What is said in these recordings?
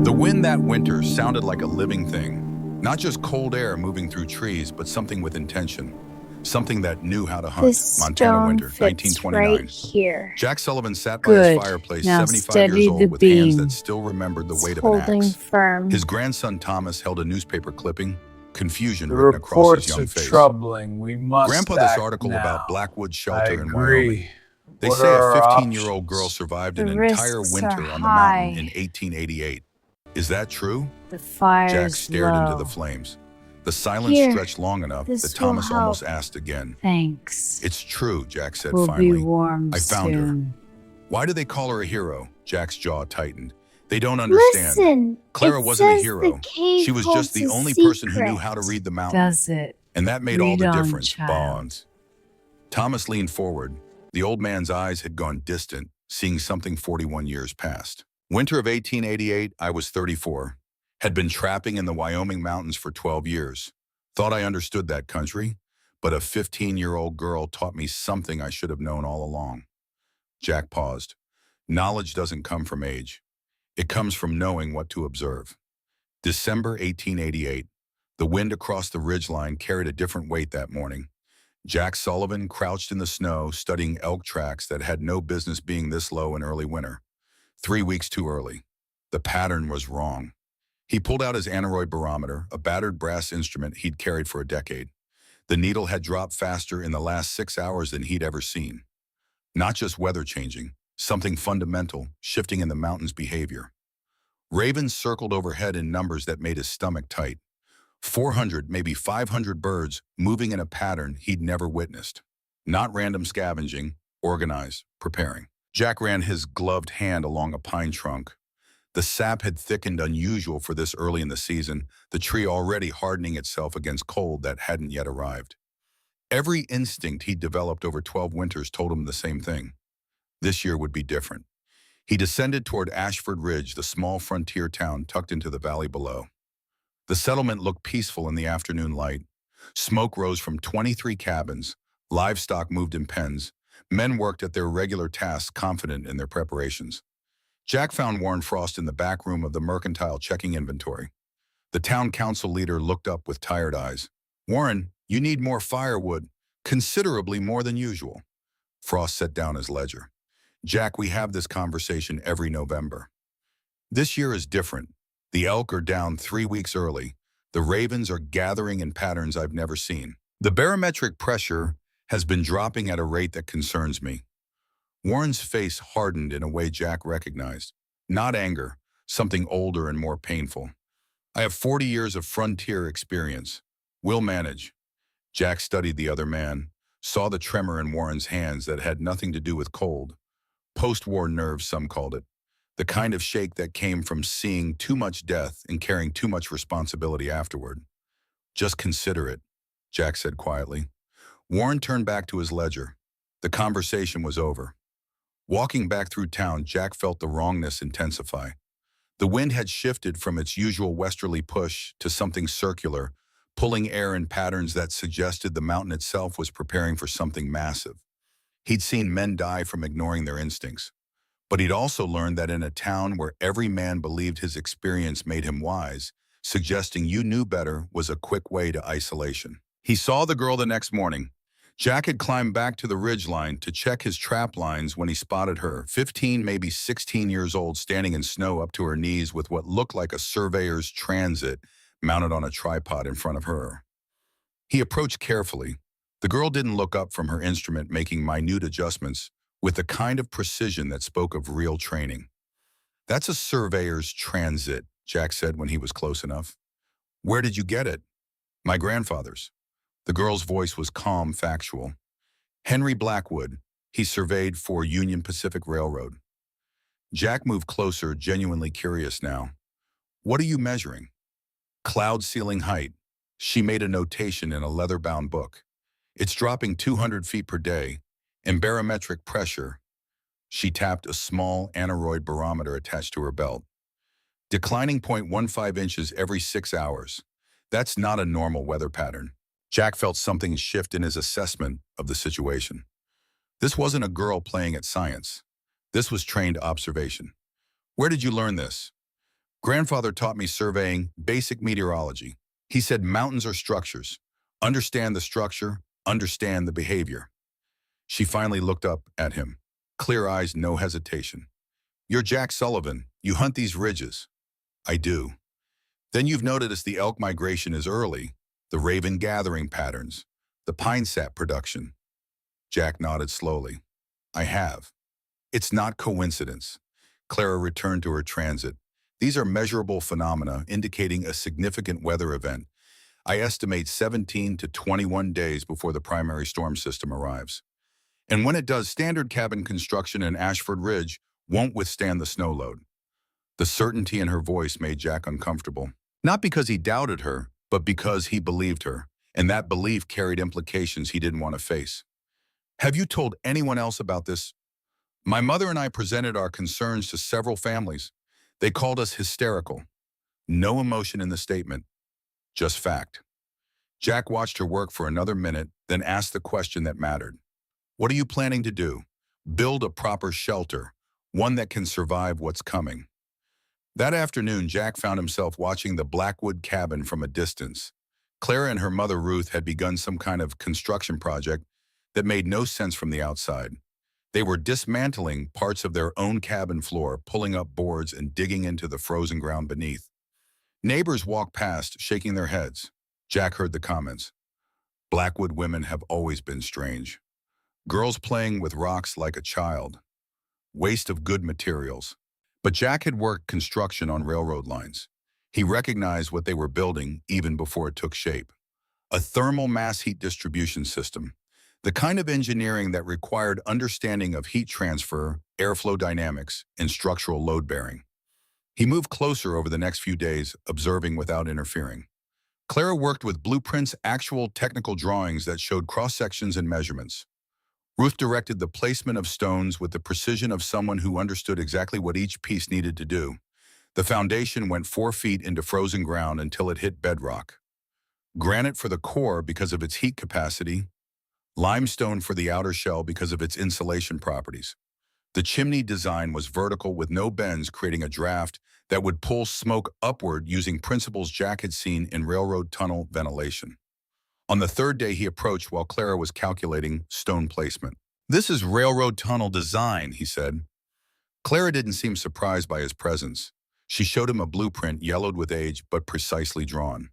The wind that winter sounded like a living thing. Not just cold air moving through trees, but something with intention. Something that knew how to hunt. This Montana stone winter, fits right 1929. here. Jack Sullivan sat by his Good. fireplace, Now 75 years steady the old, with hands beam. that still remembered the It's weight of an holding axe. firm. His grandson Thomas held a newspaper clipping, confusion The written across his reports young are face. troubling. We must Grandpa, this act article about now. Blackwood I Shelter in Wyoming. agree. They What say a are our 15-year-old girl options? survived The an entire risks winter are on the mountain high. in 1888. Is that true? The Jack fire's stared into the low. flames. The silence Here, stretched long enough that this will Thomas almost help. asked again. Thanks. It's true, Jack said We'll finally. be warm I found her. soon. Why do they call her a hero? Jack's jaw tightened. They don't understand. Listen, Clara it wasn't a says hero. the cave She was holds just the a only person who knew secret. how to read the mountain. Does it? And that made all Read the on, difference. child. Bonds. Thomas leaned forward. The old man's eyes had gone distant, seeing something 41 years past. Winter of 1888, I was 34. Had been trapping in the Wyoming mountains for 12 years. Thought I understood that country, but a 15-year-old girl taught me something I should have known all along. Jack paused. Knowledge doesn't come from age. It comes from knowing what to observe. December 1888. The wind across the ridgeline carried a different weight that morning. Jack Sullivan crouched in the snow, studying elk tracks that had no business being this low in early winter. 3 weeks too early. The pattern was wrong. He pulled out his aneroid barometer, a battered brass instrument he'd carried for a decade. The needle had dropped faster in the last 6 hours than he'd ever seen. Not just weather changing, something fundamental, shifting in the mountain's behavior. Ravens circled overhead in numbers that made his stomach tight. 400, maybe 500 birds moving in a pattern he'd never witnessed. Not random scavenging, organized, preparing. Jack ran his gloved hand along a pine trunk. The sap had thickened unusual for this early in the season, the tree already hardening itself against cold that hadn't yet arrived. Every instinct he'd developed over 12 winters told him the same thing. This year would be different. He descended toward Ashford Ridge, the small frontier town tucked into the valley below. The settlement looked peaceful in the afternoon light. Smoke rose from 23 cabins. Livestock moved in pens. Men worked at their regular tasks, confident in their preparations. Jack found Warren Frost in the back room of the mercantile checking inventory. The town council leader looked up with tired eyes. "Warren, you need more firewood, considerably more than usual." Frost set down his ledger. "Jack, we have this conversation every November. This year is different. The elk are down 3 weeks early. The ravens are gathering in patterns I've never seen. The barometric pressure has been dropping at a rate that concerns me." Warren's face hardened in a way Jack recognized. Not anger, something older and more painful. "I have 40 years of frontier experience. We'll manage." Jack studied the other man, saw the tremor in Warren's hands that had nothing to do with cold. Post-war nerves, some called it. The kind of shake that came from seeing too much death and carrying too much responsibility afterward. "Just consider it," Jack said quietly. Warren turned back to his ledger. The conversation was over. Walking back through town, Jack felt the wrongness intensify. The wind had shifted from its usual westerly push to something circular, pulling air in patterns that suggested the mountain itself was preparing for something massive. He'd seen men die from ignoring their instincts. But he'd also learned that in a town where every man believed his experience made him wise, suggesting you knew better was a quick way to isolation. He saw the girl the next morning. Jack had climbed back to the ridgeline to check his trap lines when he spotted her, 15, maybe 16 years old, standing in snow up to her knees with what looked like a surveyor's transit mounted on a tripod in front of her. He approached carefully. The girl didn't look up from her instrument, making minute adjustments with the kind of precision that spoke of real training. "That's a surveyor's transit," Jack said when he was close enough. "Where did you get it?" "My grandfather's." The girl's voice was calm, factual. "Henry Blackwood. He surveyed for Union Pacific Railroad." Jack moved closer, genuinely curious now. "What are you measuring?" "Cloud ceiling height." She made a notation in a leather-bound book. "It's dropping 200 feet per day. And barometric pressure." She tapped a small aneroid barometer attached to her belt. "Declining 0.15 inches every 6 hours. That's not a normal weather pattern." Jack felt something shift in his assessment of the situation. This wasn't a girl playing at science. This was trained observation. "Where did you learn this?" Grandfather taught me surveying, basic meteorology. He said mountains are structures. Understand the structure, understand the behavior. She finally looked up at him. Clear eyes, no hesitation. You're Jack Sullivan. You hunt these ridges. I do. Then you've noticed the elk migration is early, the raven gathering patterns, the pine sap production. Jack nodded slowly. I have. It's not coincidence. Clara returned to her transit. These are measurable phenomena indicating a significant weather event. I estimate 17 to 21 days before the primary storm system arrives. And when it does, standard cabin construction in Ashford Ridge won't withstand the snow load. The certainty in her voice made Jack uncomfortable. Not because he doubted her, but because he believed her, and that belief carried implications he didn't want to face. Have you told anyone else about this? My mother and I presented our concerns to several families. They called us hysterical. No emotion in the statement, just fact. Jack watched her work for another minute, then asked the question that mattered. What are you planning to do? Build a proper shelter, one that can survive what's coming. That afternoon, Jack found himself watching the Blackwood cabin from a distance. Clara and her mother Ruth had begun some kind of construction project that made no sense from the outside. They were dismantling parts of their own cabin floor, pulling up boards and digging into the frozen ground beneath. Neighbors walked past, shaking their heads. Jack heard the comments. Blackwood women have always been strange. Girls playing with rocks like a child. Waste of good materials. But Jack had worked construction on railroad lines. He recognized what they were building even before it took shape. A thermal mass heat distribution system. The kind of engineering that required understanding of heat transfer, airflow dynamics, and structural load bearing. He moved closer over the next few days, observing without interfering. Clara worked with blueprints, actual technical drawings that showed cross-sections and measurements. Ruth directed the placement of stones with the precision of someone who understood exactly what each piece needed to do. The foundation went 4 feet into frozen ground until it hit bedrock. Granite for the core because of its heat capacity, limestone for the outer shell because of its insulation properties. The chimney design was vertical with no bends, creating a draft that would pull smoke upward using principles Jack had seen in railroad tunnel ventilation. On the 3rd day, he approached while Clara was calculating stone placement. This is railroad tunnel design, he said. Clara didn't seem surprised by his presence. She showed him a blueprint yellowed with age but precisely drawn.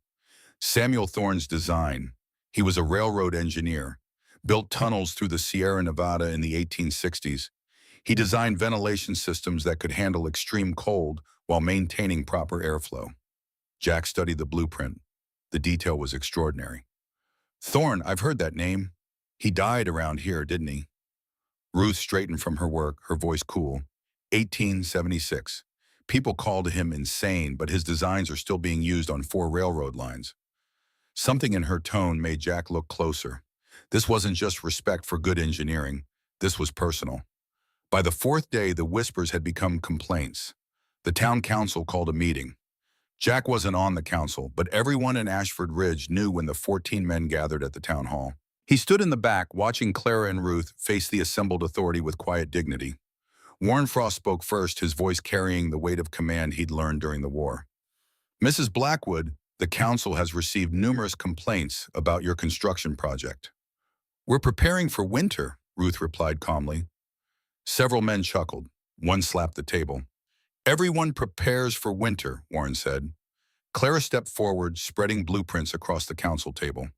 Samuel Thorne's design. He was a railroad engineer, built tunnels through the Sierra Nevada in the 1860s. He designed ventilation systems that could handle extreme cold while maintaining proper airflow. Jack studied the blueprint. The detail was extraordinary. Thorne, I've heard that name. He died around here, didn't he? Ruth straightened from her work, her voice cool. 1876. People called him insane, but his designs are still being used on 4 railroad lines. Something in her tone made Jack look closer. This wasn't just respect for good engineering. This was personal. By the 4th day, the whispers had become complaints. The town council called a meeting. Jack wasn't on the council, but everyone in Ashford Ridge knew when the 14 men gathered at the town hall. He stood in the back, watching Clara and Ruth face the assembled authority with quiet dignity. Warren Frost spoke first, his voice carrying the weight of command he'd learned during the war. Mrs. Blackwood, the council has received numerous complaints about your construction project. We're preparing for winter, Ruth replied calmly. Several men chuckled. One slapped the table. Everyone prepares for winter, Warren said. Clara stepped forward, spreading blueprints across the council table.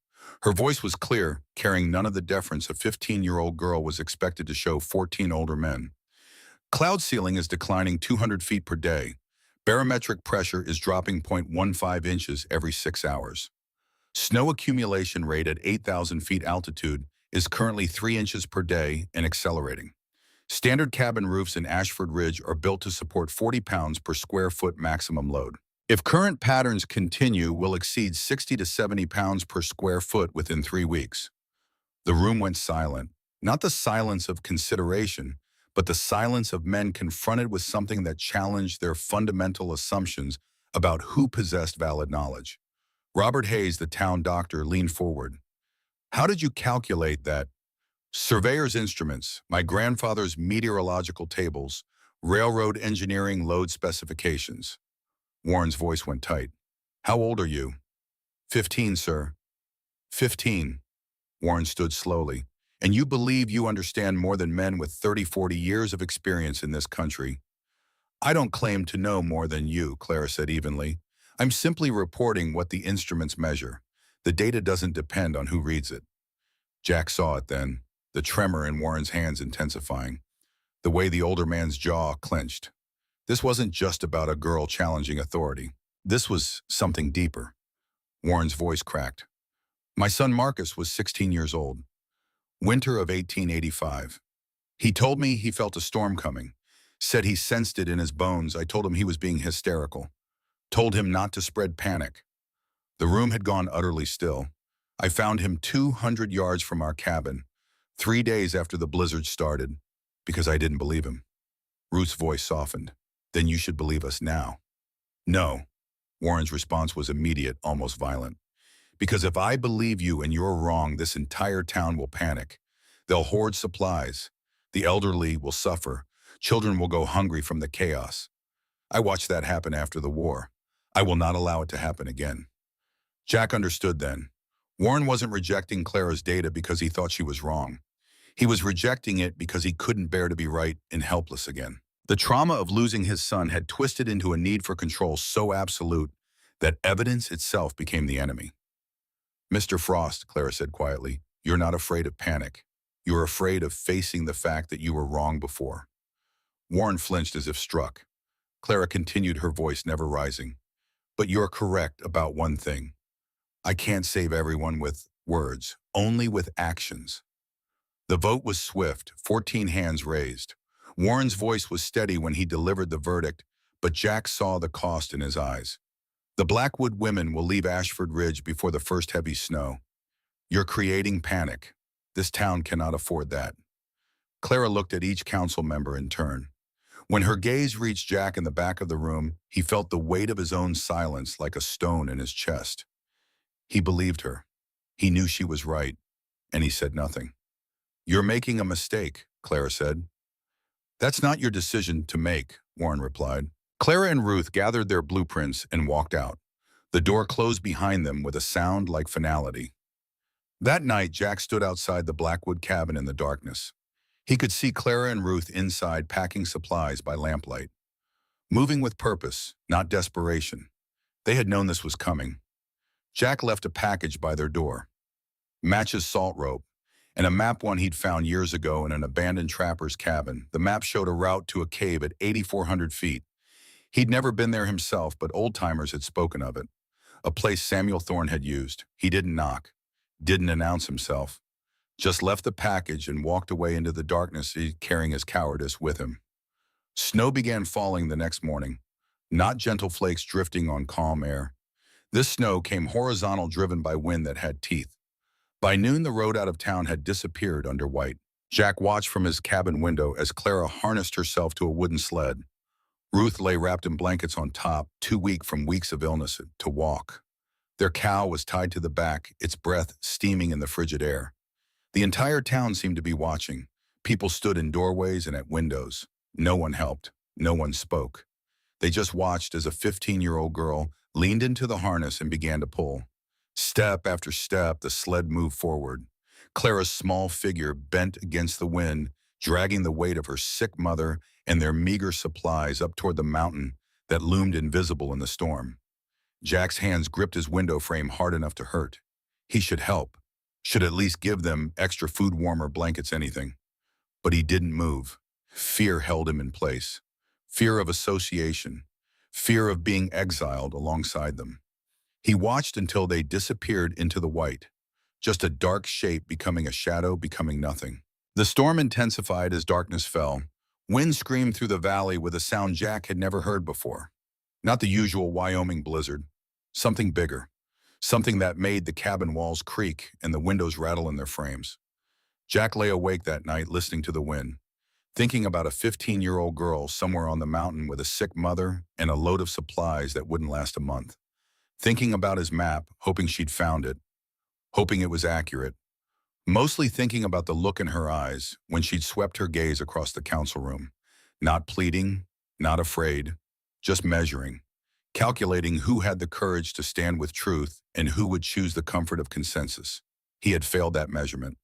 Her voice was clear, carrying none of the deference a 15-year-old girl was expected to show 14 older men. Cloud ceiling is declining 200 feet per day. Barometric pressure is dropping 0.15 inches every 6 hours. Snow accumulation rate at 8,000 feet altitude is currently 3 inches per day and accelerating. Standard cabin roofs in Ashford Ridge are built to support 40 pounds per square foot maximum load. If current patterns continue, we'll exceed 60 to 70 pounds per square foot within 3 weeks. The room went silent, not the silence of consideration, but the silence of men confronted with something that challenged their fundamental assumptions about who possessed valid knowledge. Robert Hayes, the town doctor, leaned forward. How did you calculate that? Surveyor's instruments, my grandfather's meteorological tables, railroad engineering load specifications. Warren's voice went tight. How old are you? 15, sir. 15. Warren stood slowly. And you believe you understand more than men with 30, 40 years of experience in this country. I don't claim to know more than you, Clara said evenly. I'm simply reporting what the instruments measure. The data doesn't depend on who reads it. Jack saw it then, the tremor in Warren's hands intensifying, the way the older man's jaw clenched. This wasn't just about a girl challenging authority. This was something deeper. Warren's voice cracked. My son Marcus was 16 years old. Winter of 1885. He told me he felt a storm coming. Said he sensed it in his bones. I told him he was being hysterical. Told him not to spread panic. The room had gone utterly still. I found him 200 yards from our cabin, 3 days after the blizzard started, because I didn't believe him. Ruth's voice softened. Then you should believe us now. No. Warren's response was immediate, almost violent. Because if I believe you and you're wrong, this entire town will panic. They'll hoard supplies. The elderly will suffer. Children will go hungry from the chaos. I watched that happen after the war. I will not allow it to happen again. Jack understood then. Warren wasn't rejecting Clara's data because he thought she was wrong. He was rejecting it because he couldn't bear to be right and helpless again. The trauma of losing his son had twisted into a need for control so absolute that evidence itself became the enemy. Mr. Frost, Clara said quietly, you're not afraid of panic. You're afraid of facing the fact that you were wrong before. Warren flinched as if struck. Clara continued, her voice never rising. But you're correct about one thing. I can't save everyone with words, only with actions. The vote was swift, 14 hands raised. Warren's voice was steady when he delivered the verdict, but Jack saw the cost in his eyes. The Blackwood women will leave Ashford Ridge before the first heavy snow. You're creating panic. This town cannot afford that. Clara looked at each council member in turn. When her gaze reached Jack in the back of the room, he felt the weight of his own silence like a stone in his chest. He believed her. He knew she was right, and he said nothing. You're making a mistake, Clara said. That's not your decision to make, Warren replied. Clara and Ruth gathered their blueprints and walked out. The door closed behind them with a sound like finality. That night, Jack stood outside the Blackwood cabin in the darkness. He could see Clara and Ruth inside packing supplies by lamplight. Moving with purpose, not desperation. They had known this was coming. Jack left a package by their door. Matches, salt rope, and a map one he'd found years ago in an abandoned trapper's cabin. The map showed a route to a cave at 8,400 feet. He'd never been there himself, but old-timers had spoken of it. A place Samuel Thorne had used. He didn't knock, didn't announce himself. Just left the package and walked away into the darkness, carrying his cowardice with him. Snow began falling the next morning, not gentle flakes drifting on calm air. This snow came horizontal, driven by wind that had teeth. By noon, the road out of town had disappeared under white. Jack watched from his cabin window as Clara harnessed herself to a wooden sled. Ruth lay wrapped in blankets on top, too weak from weeks of illness to walk. Their cow was tied to the back, its breath steaming in the frigid air. The entire town seemed to be watching. People stood in doorways and at windows. No one helped. No one spoke. They just watched as a 15-year-old girl leaned into the harness and began to pull. Step after step, the sled moved forward. Clara's small figure bent against the wind, dragging the weight of her sick mother and their meager supplies up toward the mountain that loomed invisible in the storm. Jack's hands gripped his window frame hard enough to hurt. He should help, should at least give them extra food, warmer blankets, anything. But he didn't move. Fear held him in place. Fear of association. Fear of being exiled alongside them. He watched until they disappeared into the white. Just a dark shape becoming a shadow, becoming nothing. The storm intensified as darkness fell. Wind screamed through the valley with a sound Jack had never heard before. Not the usual Wyoming blizzard. Something bigger. Something that made the cabin walls creak and the windows rattle in their frames. Jack lay awake that night listening to the wind, thinking about a 15-year-old girl somewhere on the mountain with a sick mother and a load of supplies that wouldn't last a month. Thinking about his map, hoping she'd found it, hoping it was accurate. Mostly thinking about the look in her eyes when she'd swept her gaze across the council room. Not pleading, not afraid, just measuring, calculating who had the courage to stand with truth and who would choose the comfort of consensus. He had failed that measurement.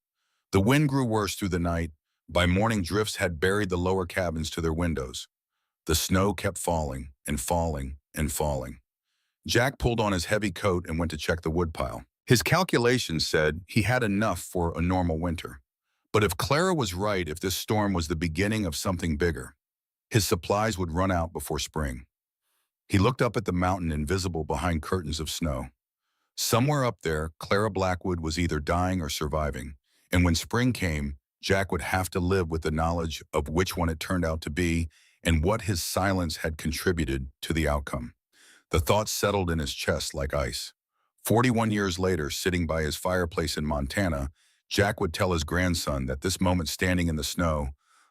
The wind grew worse through the night. By morning, drifts had buried the lower cabins to their windows. The snow kept falling and falling and falling. Jack pulled on his heavy coat and went to check the woodpile. His calculations said he had enough for a normal winter. But if Clara was right, if this storm was the beginning of something bigger, his supplies would run out before spring. He looked up at the mountain invisible behind curtains of snow. Somewhere up there, Clara Blackwood was either dying or surviving, and when spring came, Jack would have to live with the knowledge of which one it turned out to be and what his silence had contributed to the outcome. The thought settled in his chest like ice. 41 years later, sitting by his fireplace in Montana, Jack would tell his grandson that this moment standing in the snow,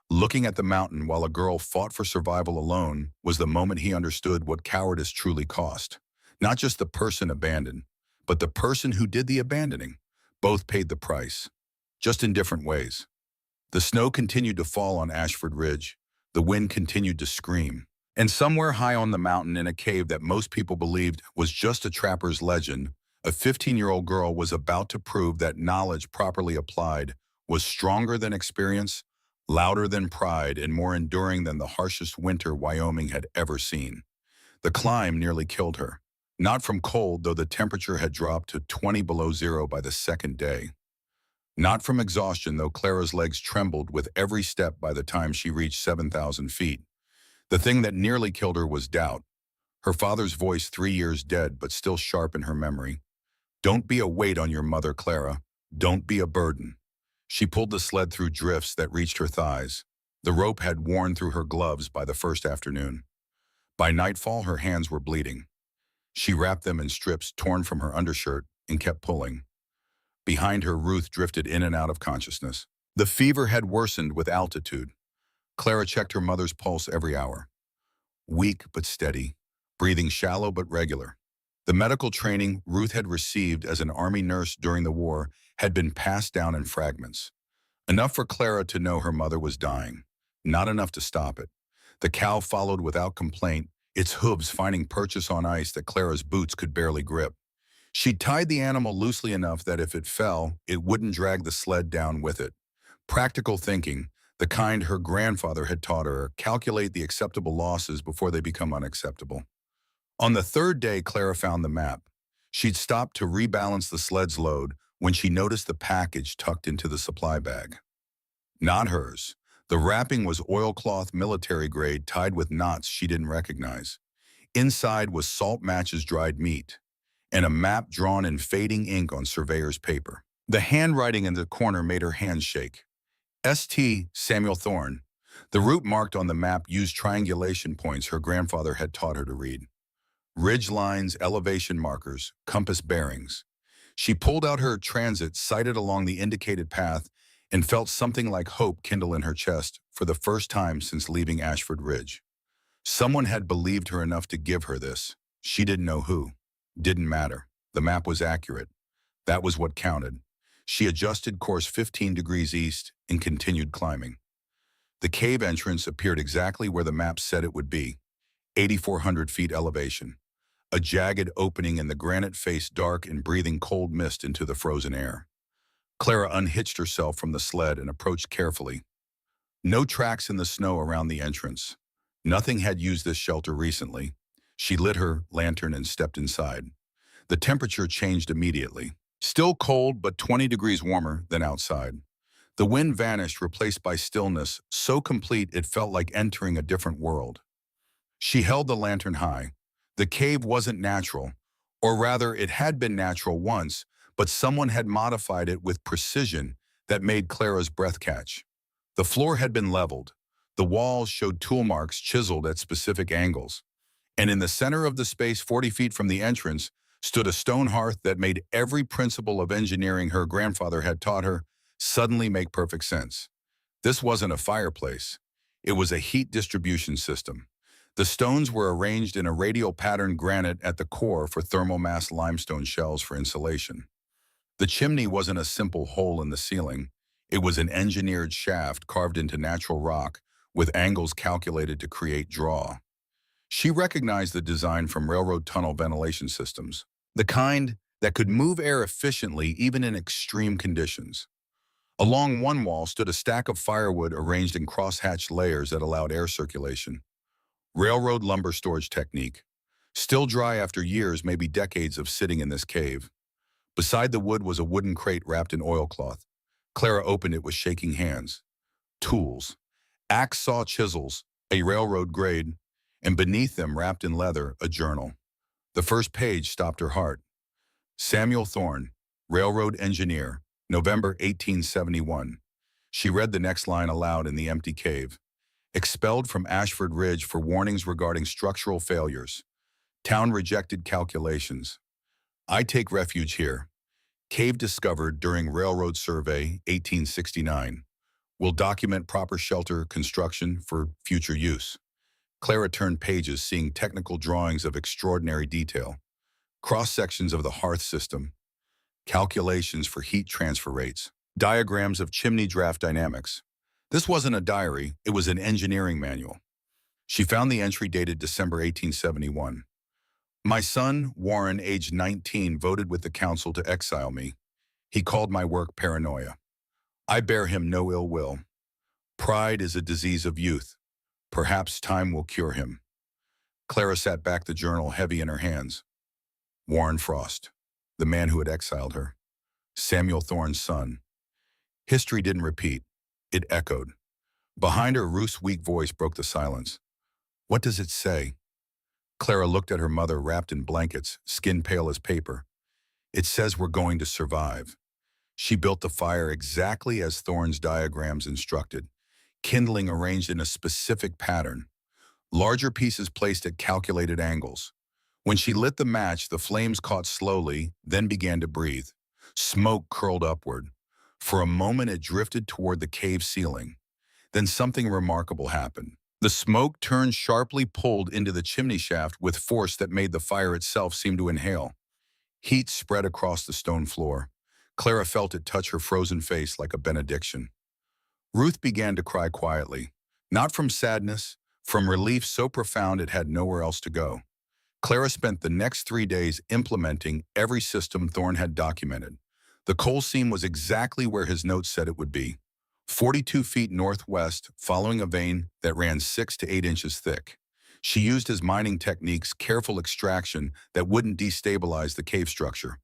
looking at the mountain while a girl fought for survival alone, was the moment he understood what cowardice truly cost. Not just the person abandoned, but the person who did the abandoning. Both paid the price, just in different ways. The snow continued to fall on Ashford Ridge. The wind continued to scream. And somewhere high on the mountain in a cave that most people believed was just a trapper's legend, a 15-year-old girl was about to prove that knowledge properly applied was stronger than experience, louder than pride, and more enduring than the harshest winter Wyoming had ever seen. The climb nearly killed her. Not from cold, though the temperature had dropped to 20 below zero by the second day. Not from exhaustion, though Clara's legs trembled with every step by the time she reached 7,000 feet. The thing that nearly killed her was doubt. Her father's voice, 3 years dead, but still sharp in her memory. Don't be a weight on your mother, Clara. Don't be a burden. She pulled the sled through drifts that reached her thighs. The rope had worn through her gloves by the first afternoon. By nightfall, her hands were bleeding. She wrapped them in strips torn from her undershirt and kept pulling. Behind her, Ruth drifted in and out of consciousness. The fever had worsened with altitude. Clara checked her mother's pulse every hour. Weak but steady, breathing shallow but regular. The medical training Ruth had received as an Army nurse during the war had been passed down in fragments. Enough for Clara to know her mother was dying, not enough to stop it. The cow followed without complaint, its hooves finding purchase on ice that Clara's boots could barely grip. She'd tied the animal loosely enough that if it fell, it wouldn't drag the sled down with it. Practical thinking, the kind her grandfather had taught her, calculate the acceptable losses before they become unacceptable. On the third day, Clara found the map. She'd stopped to rebalance the sled's load when she noticed the package tucked into the supply bag. Not hers. The wrapping was oilcloth military grade tied with knots she didn't recognize. Inside was salt matches dried meat, and a map drawn in fading ink on surveyor's paper. The handwriting in the corner made her hands shake. St. Samuel Thorne. The route marked on the map used triangulation points her grandfather had taught her to read. Ridge lines, elevation markers, compass bearings. She pulled out her transit, sighted along the indicated path, and felt something like hope kindle in her chest for the first time since leaving Ashford Ridge. Someone had believed her enough to give her this. She didn't know who. Didn't matter. The map was accurate. That was what counted. She adjusted course 15 degrees east and continued climbing. The cave entrance appeared exactly where the map said it would be, 8,400 feet elevation. A jagged opening in the granite face dark and breathing cold mist into the frozen air. Clara unhitched herself from the sled and approached carefully. No tracks in the snow around the entrance. Nothing had used this shelter recently. She lit her lantern and stepped inside. The temperature changed immediately. Still cold, but 20 degrees warmer than outside. The wind vanished, replaced by stillness, so complete it felt like entering a different world. She held the lantern high. The cave wasn't natural, or rather it had been natural once, but someone had modified it with precision that made Clara's breath catch. The floor had been leveled. The walls showed tool marks chiseled at specific angles. And in the center of the space 40 feet from the entrance stood a stone hearth that made every principle of engineering her grandfather had taught her suddenly make perfect sense. This wasn't a fireplace. It was a heat distribution system. The stones were arranged in a radial pattern granite at the core for thermal mass limestone shells for insulation. The chimney wasn't a simple hole in the ceiling. It was an engineered shaft carved into natural rock with angles calculated to create draw. She recognized the design from railroad tunnel ventilation systems, the kind that could move air efficiently even in extreme conditions. Along one wall stood a stack of firewood arranged in crosshatched layers that allowed air circulation. Railroad lumber storage technique. Still dry after years, maybe decades of sitting in this cave. Beside the wood was a wooden crate wrapped in oilcloth. Clara opened it with shaking hands. Tools. Axe saw chisels, a railroad grade, and beneath them, wrapped in leather, a journal. The first page stopped her heart. Samuel Thorne, railroad engineer, November 1871. She read the next line aloud in the empty cave. Expelled from Ashford Ridge for warnings regarding structural failures. Town rejected calculations. I take refuge here. Cave discovered during Railroad Survey, 1869. Will document proper shelter construction for future use. Clara turned pages, seeing technical drawings of extraordinary detail. Cross-sections of the hearth system. Calculations for heat transfer rates. Diagrams of chimney draft dynamics. This wasn't a diary, it was an engineering manual. She found the entry dated December 1871. My son, Warren, aged 19, voted with the council to exile me. He called my work paranoia. I bear him no ill will. Pride is a disease of youth. Perhaps time will cure him. Clara sat back, the journal heavy in her hands. Warren Frost, the man who had exiled her. Samuel Thorne's son. History didn't repeat. It echoed. Behind her, Ruth's weak voice broke the silence. What does it say? Clara looked at her mother, wrapped in blankets, skin pale as paper. It says we're going to survive. She built the fire exactly as Thorne's diagrams instructed, kindling arranged in a specific pattern, larger pieces placed at calculated angles. When she lit the match, the flames caught slowly, then began to breathe. Smoke curled upward. For a moment, it drifted toward the cave ceiling. Then something remarkable happened. The smoke turned sharply, pulled into the chimney shaft with force that made the fire itself seem to inhale. Heat spread across the stone floor. Clara felt it touch her frozen face like a benediction. Ruth began to cry quietly, not from sadness, from relief so profound it had nowhere else to go. Clara spent the next 3 days implementing every system Thorne had documented. The coal seam was exactly where his notes said it would be, 42 feet northwest, following a vein that ran 6 to 8 inches thick. She used his mining techniques, careful extraction that wouldn't destabilize the cave structure.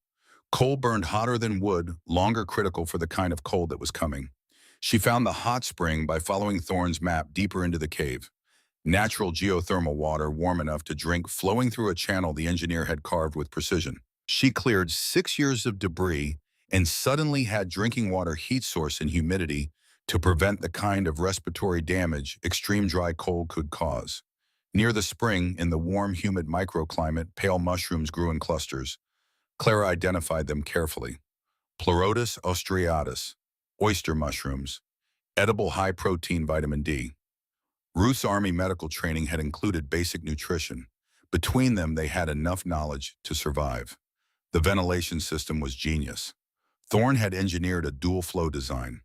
Coal burned hotter than wood, longer, critical for the kind of coal that was coming. She found the hot spring by following Thorne's map deeper into the cave. Natural geothermal water, warm enough to drink, flowing through a channel the engineer had carved with precision. She cleared 6 years of debris and suddenly had drinking water, heat source, and humidity to prevent the kind of respiratory damage extreme dry coal could cause. Near the spring, in the warm, humid microclimate, pale mushrooms grew in clusters. Clara identified them carefully. Pleurotus austriatus, oyster mushrooms, edible high-protein vitamin D. Ruth's Army medical training had included basic nutrition. Between them, they had enough knowledge to survive. The ventilation system was genius. Thorne had engineered a dual-flow design.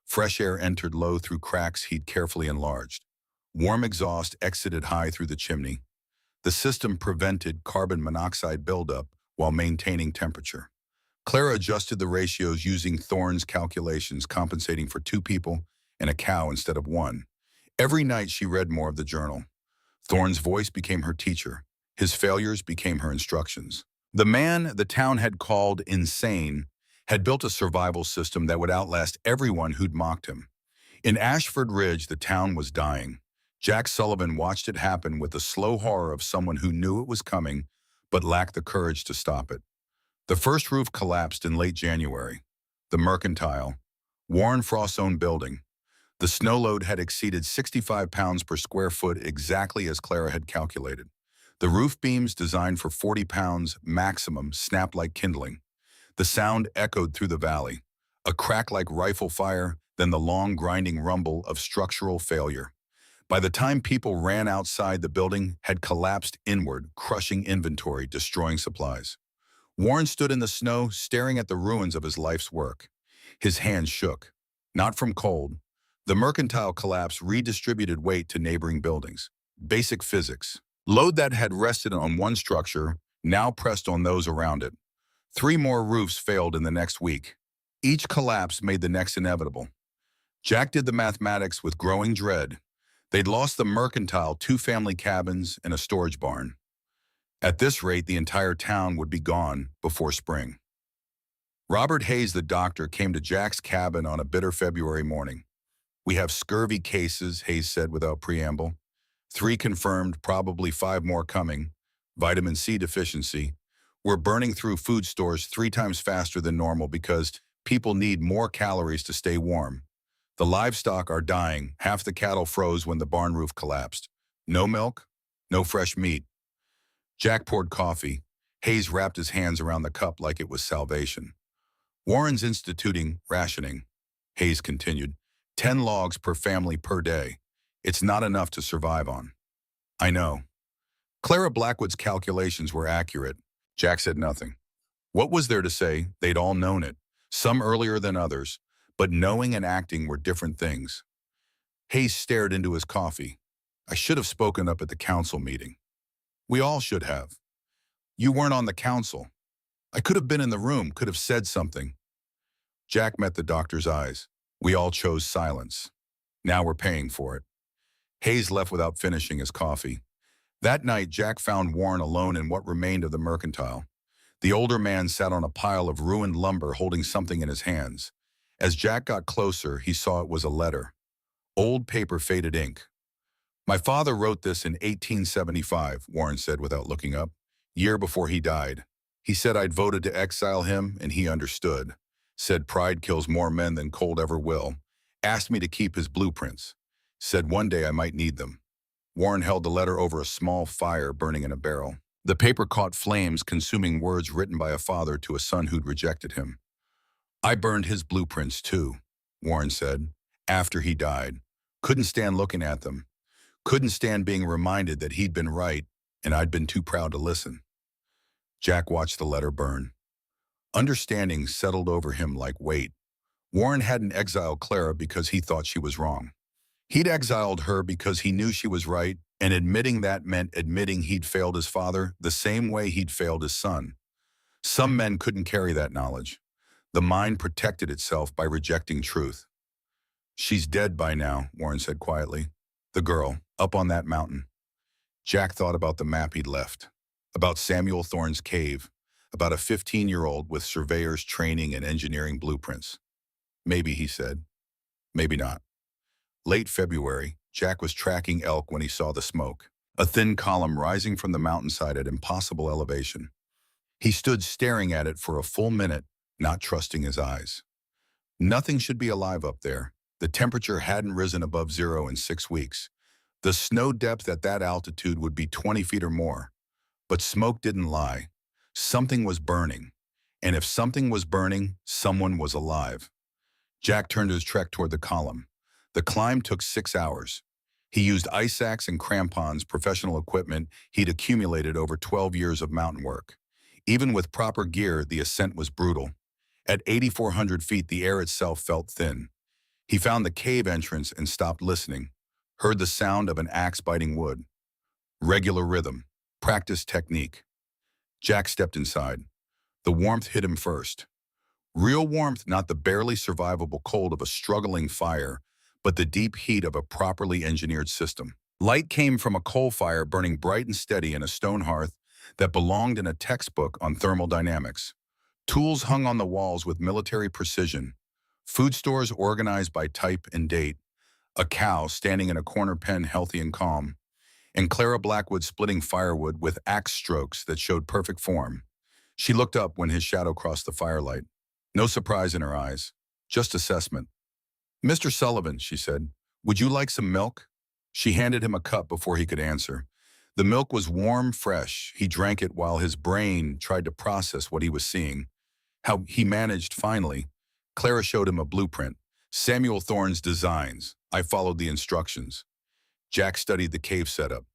Fresh air entered low through cracks he'd carefully enlarged. Warm exhaust exited high through the chimney. The system prevented carbon monoxide buildup while maintaining temperature. Clara adjusted the ratios using Thorne's calculations, compensating for 2 people and a cow instead of 1. Every night she read more of the journal. Thorne's voice became her teacher. His failures became her instructions. The man the town had called insane had built a survival system that would outlast everyone who'd mocked him. In Ashford Ridge, the town was dying. Jack Sullivan watched it happen with the slow horror of someone who knew it was coming but lacked the courage to stop it. The first roof collapsed in late January. The Mercantile, Warren Frost's own building. The snow load had exceeded 65 pounds per square foot, exactly as Clara had calculated. The roof beams, designed for 40 pounds maximum, snapped like kindling. The sound echoed through the valley, a crack like rifle fire, then the long grinding rumble of structural failure. By the time people ran outside, the building had collapsed inward, crushing inventory, destroying supplies. Warren stood in the snow, staring at the ruins of his life's work. His hands shook, not from cold. The Mercantile collapse redistributed weight to neighboring buildings. Basic physics. Load that had rested on one structure now pressed on those around it. 3 more roofs failed in the next week. Each collapse made the next inevitable. Jack did the mathematics with growing dread. They'd lost the mercantile 2 family cabins and a storage barn. At this rate, the entire town would be gone before spring. Robert Hayes, the doctor, came to Jack's cabin on a bitter February morning. "We have scurvy cases," Hayes said without preamble. 3 confirmed, probably 5 more coming. Vitamin C deficiency. We're burning through food stores 3 times faster than normal because people need more calories to stay warm. The livestock are dying. Half the cattle froze when the barn roof collapsed. No milk, no fresh meat. Jack poured coffee. Hayes wrapped his hands around the cup like it was salvation. "Warren's instituting rationing," Hayes continued. 10 logs per family per day. It's not enough to survive on. "I know." Clara Blackwood's calculations were accurate. Jack said nothing. What was there to say? They'd all known it, some earlier than others, but knowing and acting were different things. Hayes stared into his coffee. "I should have spoken up at the council meeting." "We all should have." "You weren't on the council." "I could have been in the room, could have said something." Jack met the doctor's eyes. "We all chose silence. Now we're paying for it." Hayes left without finishing his coffee. That night, Jack found Warren alone in what remained of the mercantile. The older man sat on a pile of ruined lumber holding something in his hands. As Jack got closer, he saw it was a letter. Old paper, faded ink. "My father wrote this in 1875, Warren said without looking up. "Year before he died. He said I'd voted to exile him, and he understood. Said pride kills more men than cold ever will. Asked me to keep his blueprints. Said one day I might need them." Warren held the letter over a small fire burning in a barrel. The paper caught flames, consuming words written by a father to a son who'd rejected him. "I burned his blueprints too," Warren said, "after he died. Couldn't stand looking at them. Couldn't stand being reminded that he'd been right and I'd been too proud to listen." Jack watched the letter burn. Understanding settled over him like weight. Warren hadn't exiled Clara because he thought she was wrong. He'd exiled her because he knew she was right, and admitting that meant admitting he'd failed his father the same way he'd failed his son. Some men couldn't carry that knowledge. The mind protected itself by rejecting truth. "She's dead by now," Warren said quietly. "The girl, up on that mountain." Jack thought about the map he'd left, about Samuel Thorne's cave, about a 15-year-old with surveyor's training and engineering blueprints. "Maybe," he said. "Maybe not." Late February, Jack was tracking elk when he saw the smoke, a thin column rising from the mountainside at impossible elevation. He stood staring at it for a full minute, not trusting his eyes. Nothing should be alive up there. The temperature hadn't risen above 0 in 6 weeks. The snow depth at that altitude would be 20 feet or more. But smoke didn't lie. Something was burning. And if something was burning, someone was alive. Jack turned his trek toward the column. The climb took 6 hours. He used ice axe and crampons, professional equipment he'd accumulated over 12 years of mountain work. Even with proper gear, the ascent was brutal. At 8,400 feet, the air itself felt thin. He found the cave entrance and stopped listening. Heard the sound of an axe biting wood. Regular rhythm. Practiced technique. Jack stepped inside. The warmth hit him first. Real warmth, not the barely survivable cold of a struggling fire, but the deep heat of a properly engineered system. Light came from a coal fire burning bright and steady in a stone hearth that belonged in a textbook on thermodynamics. Tools hung on the walls with military precision. Food stores organized by type and date. A cow standing in a corner pen, healthy and calm. And Clara Blackwood splitting firewood with axe strokes that showed perfect form. She looked up when his shadow crossed the firelight. No surprise in her eyes, just assessment. "Mr. Sullivan," she said, "would you like some milk?" She handed him a cup before he could answer. The milk was warm, fresh. He drank it while his brain tried to process what he was seeing. How he managed, finally. Clara showed him a blueprint. Samuel Thorne's designs. I followed the instructions. Jack studied the cave setup,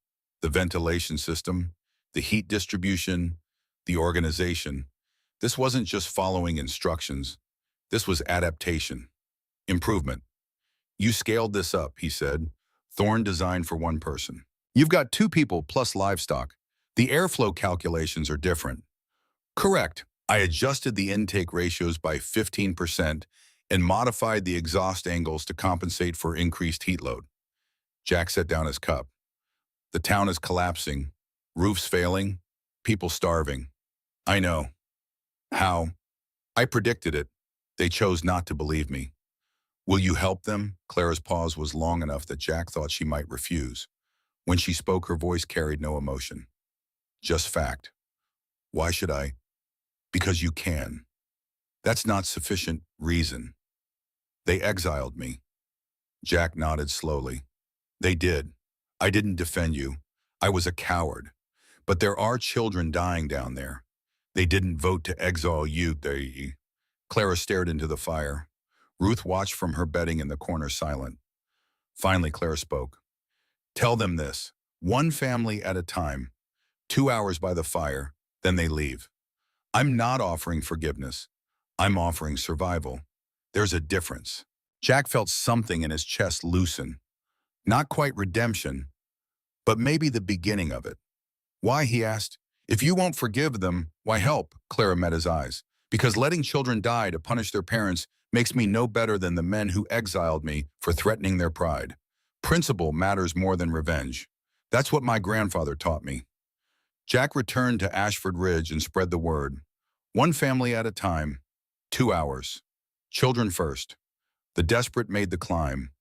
the ventilation system, the heat distribution, the organization. This wasn't just following instructions. This was adaptation. Improvement. "You scaled this up," he said. "Thorne designed for one person." You've got 2 people plus livestock. The airflow calculations are different. Correct. I adjusted the intake ratios by 15% and modified the exhaust angles to compensate for increased heat load. Jack set down his cup. The town is collapsing, roofs failing, people starving. I know. How? I predicted it. They chose not to believe me. Will you help them? Clara's pause was long enough that Jack thought she might refuse. When she spoke, her voice carried no emotion. Just fact. Why should I? Because you can. That's not sufficient reason. They exiled me. Jack nodded slowly. They did. I didn't defend you. I was a coward. But there are children dying down there. They didn't vote to exile you. Clara stared into the fire. Ruth watched from her bedding in the corner, silent. Finally, Clara spoke. Tell them this. 1 family at a time. 2 hours by the fire. Then they leave. I'm not offering forgiveness. I'm offering survival. There's a difference. Jack felt something in his chest loosen. Not quite redemption, but maybe the beginning of it. Why, he asked. If you won't forgive them, why help? Clara met his eyes. Because letting children die to punish their parents makes me no better than the men who exiled me for threatening their pride. Principle matters more than revenge. That's what my grandfather taught me. Jack returned to Ashford Ridge and spread the word. 1 family at a time, 2 hours. Children first. The desperate made the climb.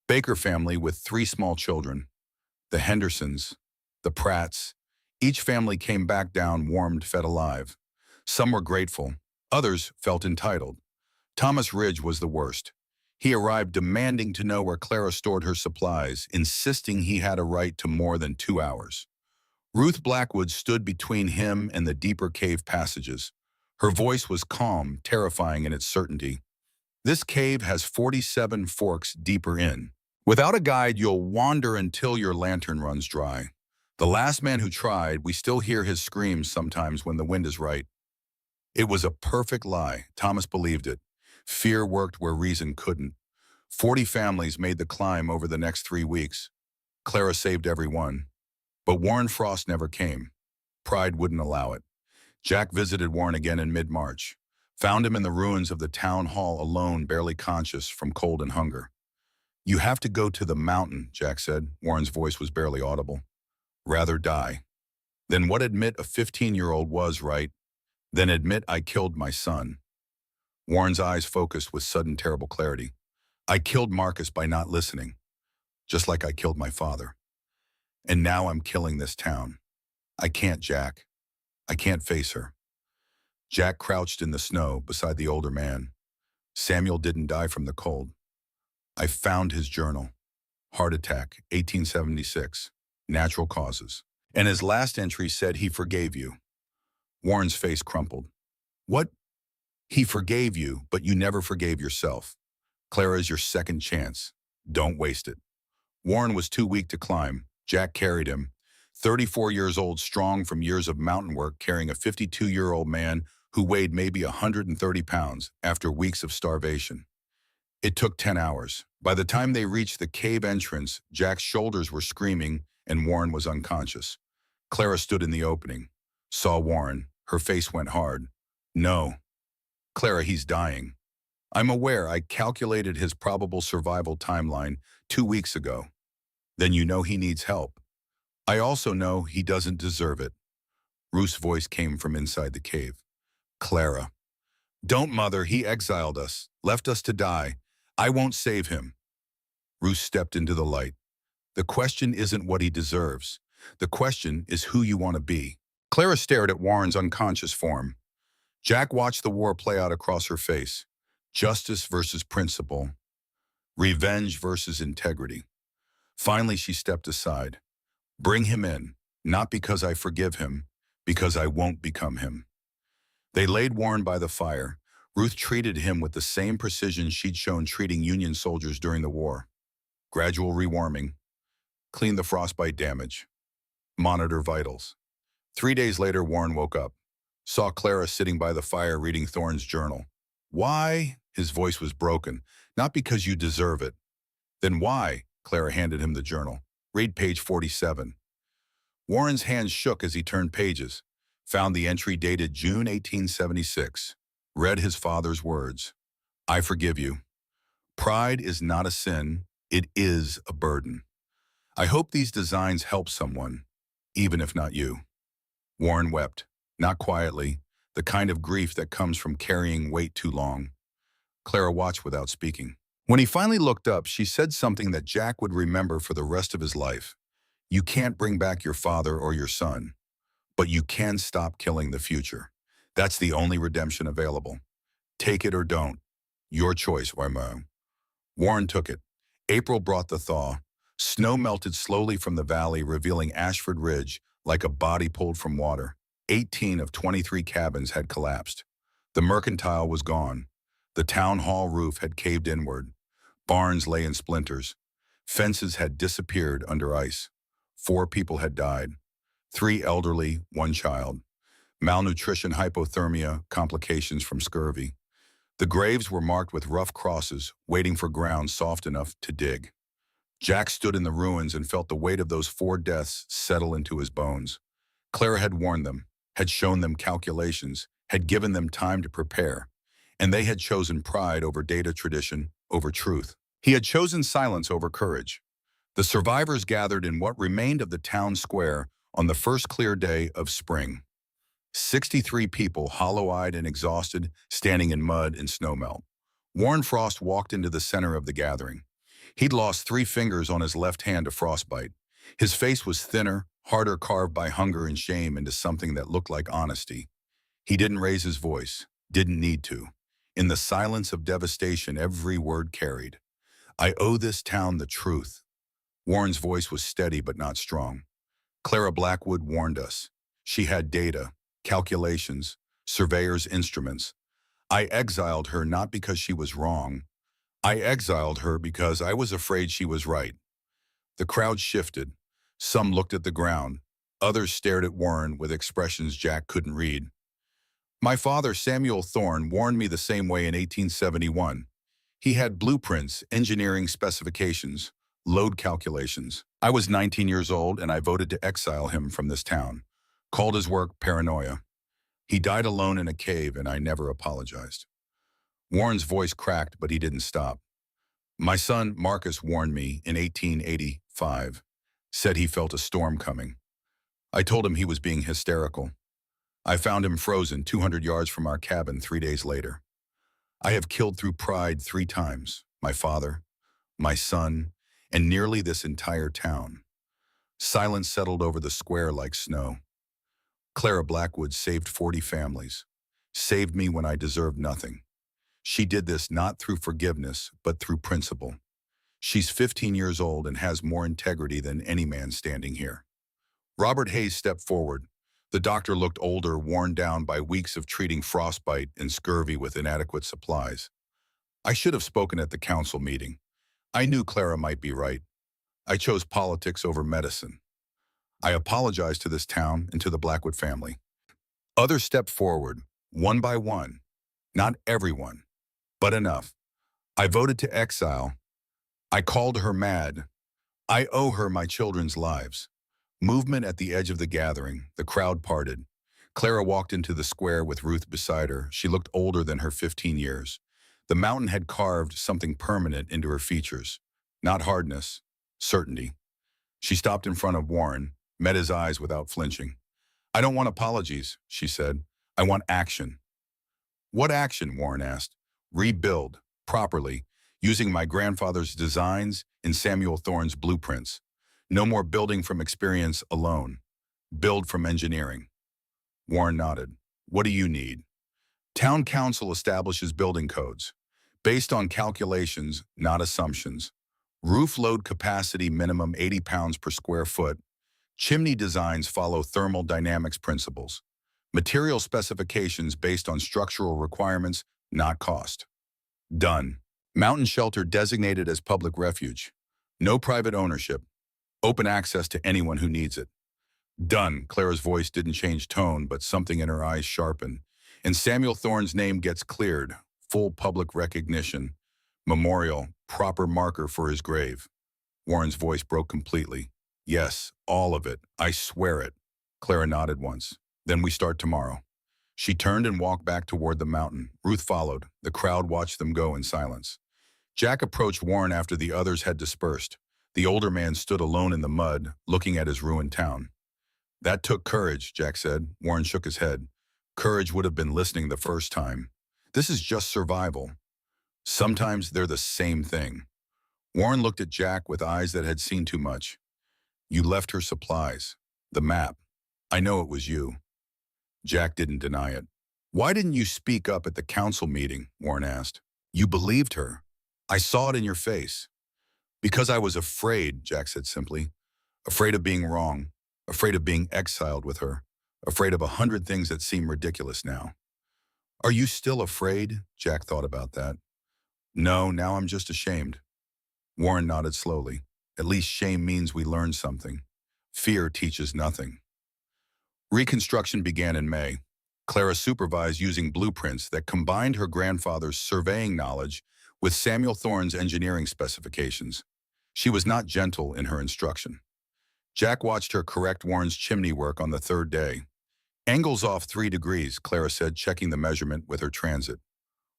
Baker family with 3 small children. The Hendersons, the Pratts. Each family came back down warmed, fed alive. Some were grateful. Others felt entitled. Thomas Ridge was the worst. He arrived demanding to know where Clara stored her supplies, insisting he had a right to more than 2 hours. Ruth Blackwood stood between him and the deeper cave passages. Her voice was calm, terrifying in its certainty. This cave has 47 forks deeper in. Without a guide, you'll wander until your lantern runs dry. The last man who tried, we still hear his screams sometimes when the wind is right. It was a perfect lie. Thomas believed it. Fear worked where reason couldn't. 40 families made the climb over the next 3 weeks. Clara saved every one. But Warren Frost never came. Pride wouldn't allow it. Jack visited Warren again in mid-March. Found him in the ruins of the town hall alone, barely conscious from cold and hunger. You have to go to the mountain, Jack said. Warren's voice was barely audible. Rather die. Then what? Admit a 15-year-old was right. Then admit I killed my son. Warren's eyes focused with sudden terrible clarity. I killed Marcus by not listening, just like I killed my father. And now I'm killing this town. I can't, Jack. I can't face her. Jack crouched in the snow beside the older man. Samuel didn't die from the cold. I found his journal. Heart attack, 1876. Natural causes. And his last entry said he forgave you. Warren's face crumpled. What? He forgave you, but you never forgave yourself. Clara is your second chance. Don't waste it. Warren was too weak to climb. Jack carried him. 34 years old, strong from years of mountain work, carrying a 52-year-old man who weighed maybe 130 pounds after weeks of starvation. It took 10 hours. By the time they reached the cave entrance, Jack's shoulders were screaming and Warren was unconscious. Clara stood in the opening, saw Warren. Her face went hard. No. Clara, he's dying. I'm aware. I calculated his probable survival timeline 2 weeks ago. Then you know he needs help. I also know he doesn't deserve it. Ruth's voice came from inside the cave. Clara. Don't, Mother. He exiled us, left us to die. I won't save him. Ruth stepped into the light. The question isn't what he deserves. The question is who you want to be. Clara stared at Warren's unconscious form. Jack watched the war play out across her face. Justice versus principle. Revenge versus integrity. Finally, she stepped aside. Bring him in, not because I forgive him, because I won't become him. They laid Warren by the fire. Ruth treated him with the same precision she'd shown treating Union soldiers during the war. Gradual rewarming. Clean the frostbite damage. Monitor vitals. 3 days later, Warren woke up. Saw Clara sitting by the fire reading Thorne's journal. Why? His voice was broken. Not because you deserve it. Then why? Clara handed him the journal. Read page 47. Warren's hands shook as he turned pages, found the entry dated June 1876, read his father's words. I forgive you. Pride is not a sin, it is a burden. I hope these designs help someone, even if not you. Warren wept, not quietly, the kind of grief that comes from carrying weight too long. Clara watched without speaking. When he finally looked up, she said something that Jack would remember for the rest of his life. You can't bring back your father or your son, but you can stop killing the future. That's the only redemption available. Take it or don't. Your choice, Warren. Warren took it. April brought the thaw. Snow melted slowly from the valley, revealing Ashford Ridge like a body pulled from water. 18 of 23 cabins had collapsed. The mercantile was gone. The town hall roof had caved inward. Barns lay in splinters. Fences had disappeared under ice. 4 people had died. 3 elderly, 1 child. Malnutrition, hypothermia, complications from scurvy. The graves were marked with rough crosses, waiting for ground soft enough to dig. Jack stood in the ruins and felt the weight of those 4 deaths settle into his bones. Clara had warned them, had shown them calculations, had given them time to prepare, and they had chosen pride over data, tradition over truth. He had chosen silence over courage. The survivors gathered in what remained of the town square on the first clear day of spring. 63 people, hollow-eyed and exhausted, standing in mud and snowmelt. Warren Frost walked into the center of the gathering. He'd lost 3 fingers on his left hand to frostbite. His face was thinner, harder, carved by hunger and shame into something that looked like honesty. He didn't raise his voice, didn't need to. In the silence of devastation, every word carried. I owe this town the truth. Warren's voice was steady but not strong. Clara Blackwood warned us. She had data, calculations, surveyors' instruments. I exiled her not because she was wrong. I exiled her because I was afraid she was right. The crowd shifted. Some looked at the ground. Others stared at Warren with expressions Jack couldn't read. My father, Samuel Thorne, warned me the same way in 1871. He had blueprints, engineering specifications, load calculations. I was 19 years old and I voted to exile him from this town. Called his work paranoia. He died alone in a cave and I never apologized. Warren's voice cracked, but he didn't stop. My son, Marcus, warned me in 1885, said he felt a storm coming. I told him he was being hysterical. I found him frozen 200 yards from our cabin 3 days later. I have killed through pride 3 times, my father, my son, and nearly this entire town. Silence settled over the square like snow. Clara Blackwood saved 40 families, saved me when I deserved nothing. She did this not through forgiveness, but through principle. She's 15 years old and has more integrity than any man standing here. Robert Hayes stepped forward. The doctor looked older, worn down by weeks of treating frostbite and scurvy with inadequate supplies. I should have spoken at the council meeting. I knew Clara might be right. I chose politics over medicine. I apologize to this town and to the Blackwood family. Others stepped forward, one by one. Not everyone, but enough. I voted to exile. I called her mad. I owe her my children's lives. Movement at the edge of the gathering. The crowd parted. Clara walked into the square with Ruth beside her. She looked older than her 15 years. The mountain had carved something permanent into her features. Not hardness, certainty. She stopped in front of Warren, met his eyes without flinching. I don't want apologies, she said. I want action. What action? Warren asked. Rebuild, properly, using my grandfather's designs and Samuel Thorne's blueprints. No more building from experience alone. Build from engineering. Warren nodded. What do you need? Town council establishes building codes, based on calculations, not assumptions. Roof load capacity minimum 80 pounds per square foot. Chimney designs follow thermodynamics principles. Material specifications based on structural requirements, not cost. Done. Mountain shelter designated as public refuge. No private ownership. Open access to anyone who needs it. Done. Clara's voice didn't change tone, but something in her eyes sharpened. And Samuel Thorne's name gets cleared. Full public recognition. Memorial. Proper marker for his grave. Warren's voice broke completely. Yes, all of it. I swear it. Clara nodded once. Then we start tomorrow. She turned and walked back toward the mountain. Ruth followed. The crowd watched them go in silence. Jack approached Warren after the others had dispersed. The older man stood alone in the mud, looking at his ruined town. That took courage, Jack said. Warren shook his head. Courage would have been listening the first time. This is just survival. Sometimes they're the same thing. Warren looked at Jack with eyes that had seen too much. You left her supplies. The map. I know it was you. Jack didn't deny it. Why didn't you speak up at the council meeting? Warren asked. You believed her. I saw it in your face. Because I was afraid, Jack said simply. Afraid of being wrong. Afraid of being exiled with her. Afraid of 100 things that seem ridiculous now. Are you still afraid? Jack thought about that. No, now I'm just ashamed. Warren nodded slowly. At least shame means we learn something. Fear teaches nothing. Reconstruction began in May. Clara supervised using blueprints that combined her grandfather's surveying knowledge with Samuel Thorne's engineering specifications. She was not gentle in her instruction. Jack watched her correct Warren's chimney work on the third day. Angles off 3 degrees, Clara said, checking the measurement with her transit.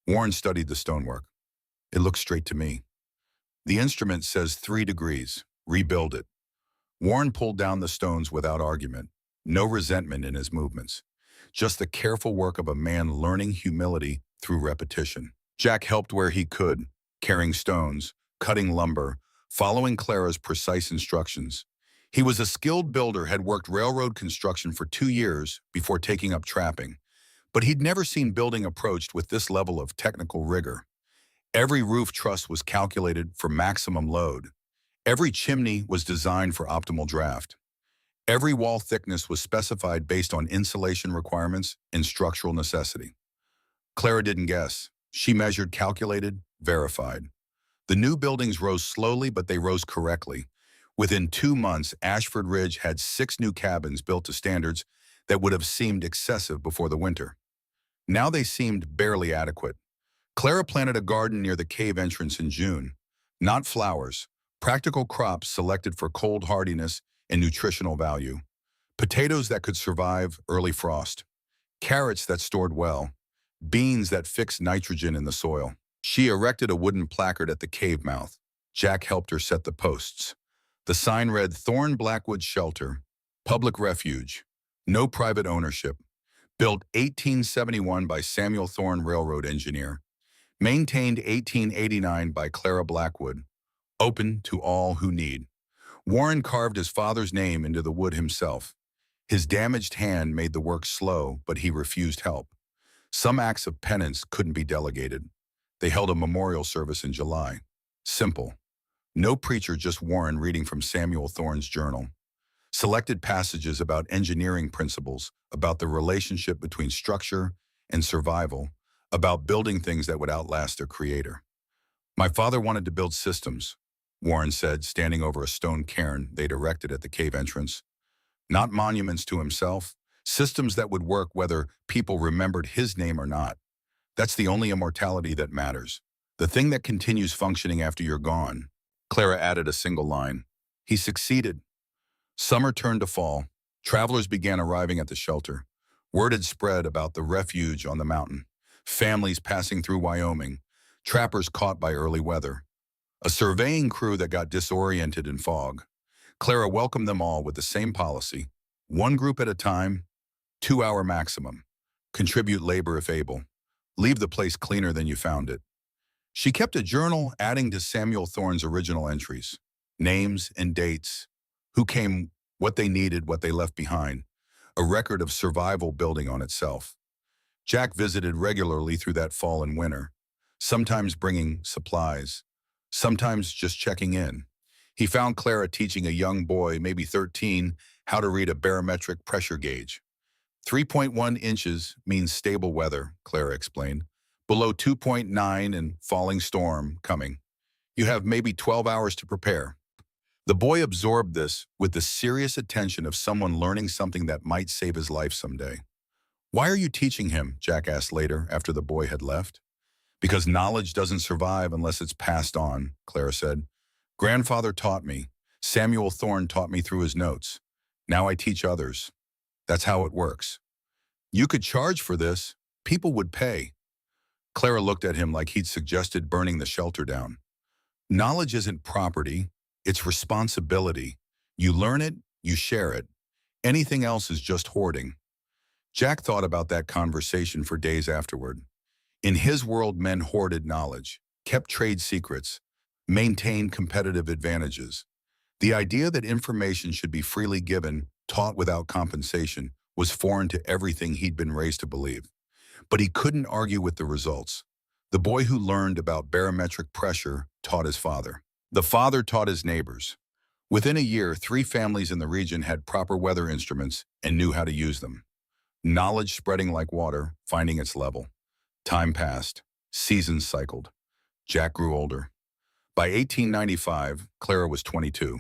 Warren studied the stonework. It looks straight to me. The instrument says 3 degrees. Rebuild it. Warren pulled down the stones without argument. No resentment in his movements. Just the careful work of a man learning humility through repetition. Jack helped where he could, carrying stones, cutting lumber, following Clara's precise instructions. He was a skilled builder, had worked railroad construction for 2 years before taking up trapping, but he'd never seen building approached with this level of technical rigor. Every roof truss was calculated for maximum load. Every chimney was designed for optimal draft. Every wall thickness was specified based on insulation requirements and structural necessity. Clara didn't guess. She measured, calculated, verified. The new buildings rose slowly, but they rose correctly. Within 2 months, Ashford Ridge had 6 new cabins built to standards that would have seemed excessive before the winter. Now they seemed barely adequate. Clara planted a garden near the cave entrance in June. Not flowers, practical crops selected for cold hardiness and nutritional value. Potatoes that could survive early frost. Carrots that stored well. Beans that fixed nitrogen in the soil. She erected a wooden placard at the cave mouth. Jack helped her set the posts. The sign read Thorne Blackwood Shelter, Public Refuge, No Private Ownership, built 1871 by Samuel Thorne Railroad Engineer, maintained 1889 by Clara Blackwood, open to all who need. Warren carved his father's name into the wood himself. His damaged hand made the work slow, but he refused help. Some acts of penance couldn't be delegated. They held a memorial service in July. Simple. No preacher, just Warren reading from Samuel Thorne's journal. Selected passages about engineering principles, about the relationship between structure and survival, about building things that would outlast their creator. My father wanted to build systems, Warren said, standing over a stone cairn they'd erected at the cave entrance. Not monuments to himself, systems that would work whether people remembered his name or not. That's the only immortality that matters. The thing that continues functioning after you're gone. Clara added a single line. He succeeded. Summer turned to fall. Travelers began arriving at the shelter. Word had spread about the refuge on the mountain. Families passing through Wyoming. Trappers caught by early weather. A surveying crew that got disoriented in fog. Clara welcomed them all with the same policy. 1 group at a time, 2-hour maximum. Contribute labor if able. Leave the place cleaner than you found it. She kept a journal adding to Samuel Thorne's original entries. Names and dates. Who came, what they needed, what they left behind. A record of survival building on itself. Jack visited regularly through that fall and winter. Sometimes bringing supplies. Sometimes just checking in. He found Clara teaching a young boy, maybe 13, how to read a barometric pressure gauge. 3.1 inches means stable weather, Clara explained. Below 2.9 and falling storm coming. You have maybe 12 hours to prepare. The boy absorbed this with the serious attention of someone learning something that might save his life someday. Why are you teaching him? Jack asked later after the boy had left. Because knowledge doesn't survive unless it's passed on, Clara said. Grandfather taught me. Samuel Thorne taught me through his notes. Now I teach others. That's how it works. You could charge for this. People would pay. Clara looked at him like he'd suggested burning the shelter down. Knowledge isn't property, it's responsibility. You learn it, you share it. Anything else is just hoarding. Jack thought about that conversation for days afterward. In his world, men hoarded knowledge, kept trade secrets, maintained competitive advantages. The idea that information should be freely given, taught without compensation, was foreign to everything he'd been raised to believe. But he couldn't argue with the results. The boy who learned about barometric pressure taught his father. The father taught his neighbors. Within a year, 3 families in the region had proper weather instruments and knew how to use them. Knowledge spreading like water, finding its level. Time passed. Seasons cycled. Jack grew older. By 1895, Clara was 22.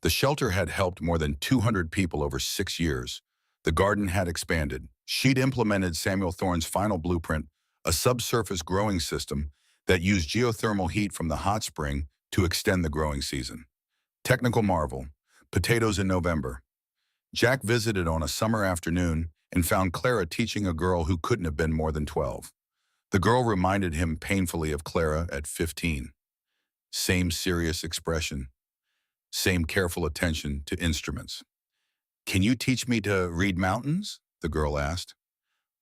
The shelter had helped more than 200 people over 6 years. The garden had expanded. She'd implemented Samuel Thorne's final blueprint, a subsurface growing system that used geothermal heat from the hot spring to extend the growing season. Technical marvel, potatoes in November. Jack visited on a summer afternoon and found Clara teaching a girl who couldn't have been more than 12. The girl reminded him painfully of Clara at 15. Same serious expression, same careful attention to instruments. "Can you teach me to read mountains?" the girl asked.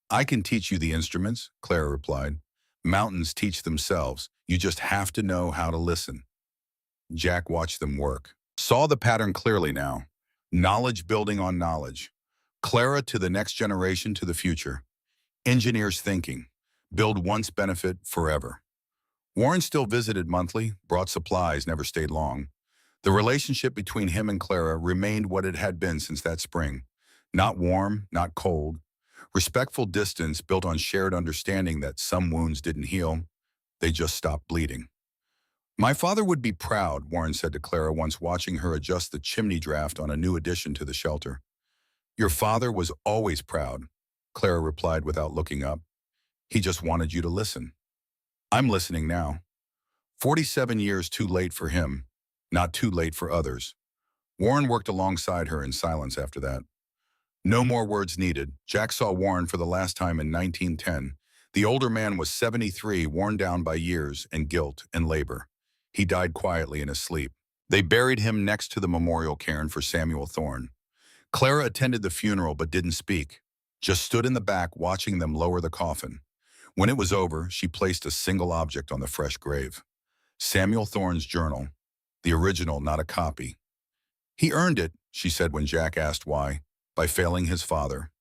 "I can teach you the instruments," Clara replied. "Mountains teach themselves. You just have to know how to listen." Jack watched them work, saw the pattern clearly now. Knowledge building on knowledge. Clara to the next generation to the future. Engineers thinking. Build once, benefit forever. Warren still visited monthly, brought supplies, never stayed long. The relationship between him and Clara remained what it had been since that spring. Not warm, not cold. Respectful distance built on shared understanding that some wounds didn't heal. They just stopped bleeding. "My father would be proud," Warren said to Clara once watching her adjust the chimney draft on a new addition to the shelter. "Your father was always proud," Clara replied without looking up. "He just wanted you to listen." I'm listening now. 47 years too late for him, not too late for others. Warren worked alongside her in silence after that. No more words needed. Jack saw Warren for the last time in 1910. The older man was 73, worn down by years and guilt and labor. He died quietly in his sleep. They buried him next to the memorial cairn for Samuel Thorne. Clara attended the funeral but didn't speak, just stood in the back watching them lower the coffin. When it was over, she placed a single object on the fresh grave. Samuel Thorne's journal, the original, not a copy. "He earned it," she said when Jack asked why. "By failing his father.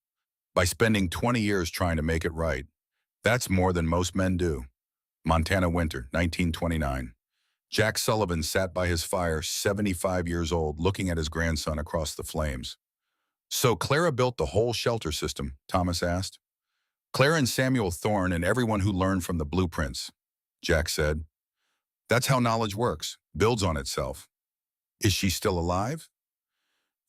By spending 20 years trying to make it right. That's more than most men do." Montana winter, 1929. Jack Sullivan sat by his fire, 75 years old, looking at his grandson across the flames. "So Clara built the whole shelter system?" Thomas asked. "Clara and Samuel Thorne and everyone who learned from the blueprints," Jack said. "That's how knowledge works, builds on itself." "Is she still alive?"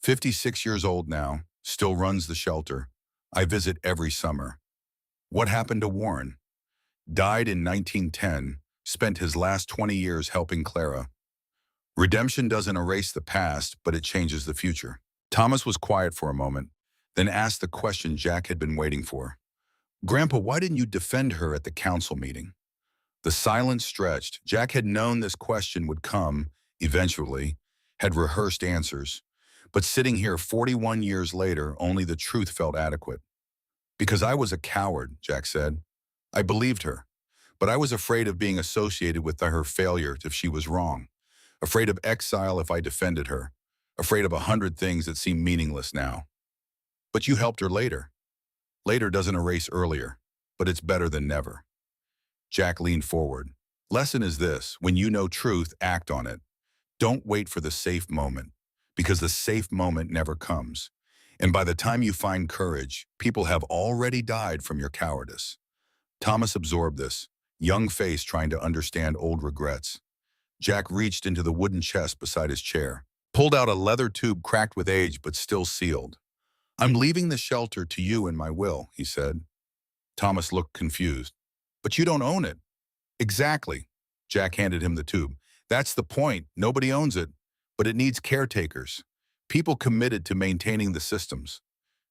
56 years old now, still runs the shelter. I visit every summer. "What happened to Warren?" "Died in 1910, spent his last 20 years helping Clara." Redemption doesn't erase the past, but it changes the future. Thomas was quiet for a moment, then asked the question Jack had been waiting for. "Grandpa, why didn't you defend her at the council meeting?" The silence stretched. Jack had known this question would come, eventually, had rehearsed answers. But sitting here 41 years later, only the truth felt adequate. "Because I was a coward," Jack said. "I believed her, but I was afraid of being associated with her failure if she was wrong. Afraid of exile if I defended her. Afraid of 100 things that seem meaningless now." "But you helped her later." "Later doesn't erase earlier, but it's better than never." Jack leaned forward. "Lesson is this: when you know truth, act on it. Don't wait for the safe moment, because the safe moment never comes. And by the time you find courage, people have already died from your cowardice." Thomas absorbed this, young face trying to understand old regrets. Jack reached into the wooden chest beside his chair, pulled out a leather tube cracked with age but still sealed. "I'm leaving the shelter to you in my will," he said. Thomas looked confused. "But you don't own it." "Exactly." Jack handed him the tube. "That's the point. Nobody owns it. but it needs caretakers, people committed to maintaining the systems.